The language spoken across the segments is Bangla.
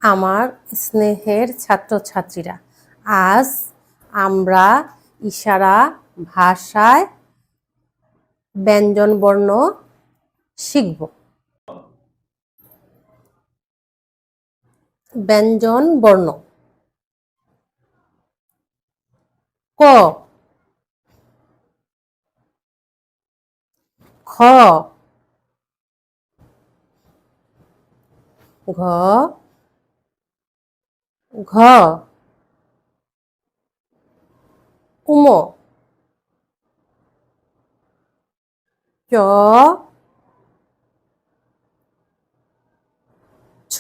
আমার স্নেহের ছাত্রছাত্রীরা, আজ আমরা ইশারা ভাষায় ব্যঞ্জনবর্ণ শিখব। ব্যঞ্জনবর্ণ: ক, খ, ঘ, ঘ, উম, চ, ছ,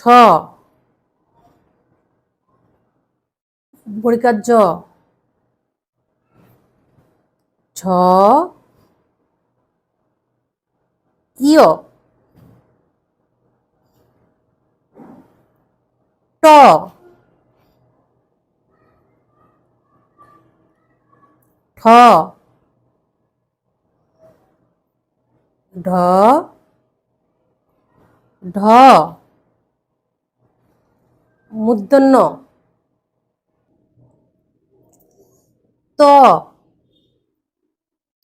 বর্গীকার জ, ঝ, ইয়, ট, ঠ, ঢ, ঢ, মূর্ধন্য ত,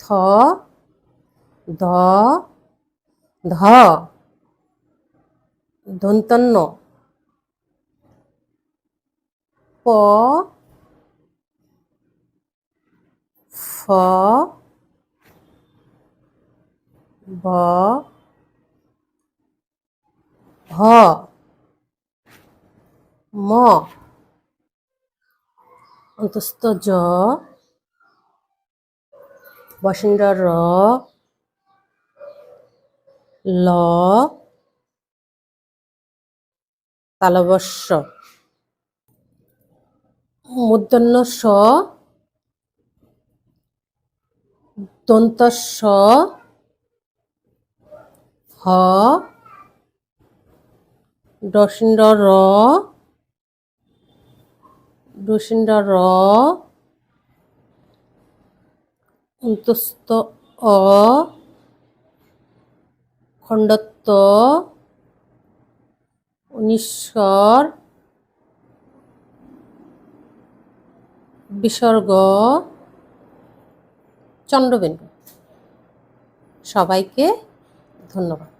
থ, ধ, ধ, দন্তন্য প, ফ, ব, ভ, ম, অন্তস্থ জ, বসন্ত র, ল, তালবস্য, মূর্ধন্য স, দন্ত স, হ, দশিন্দ র, দশিন্দ র, অন্তস্থ অ, খণ্ডত্ব, নিঃস্বর, বিসর্গ, চন্দ্রবিন্দু। সবাইকে ধন্যবাদ।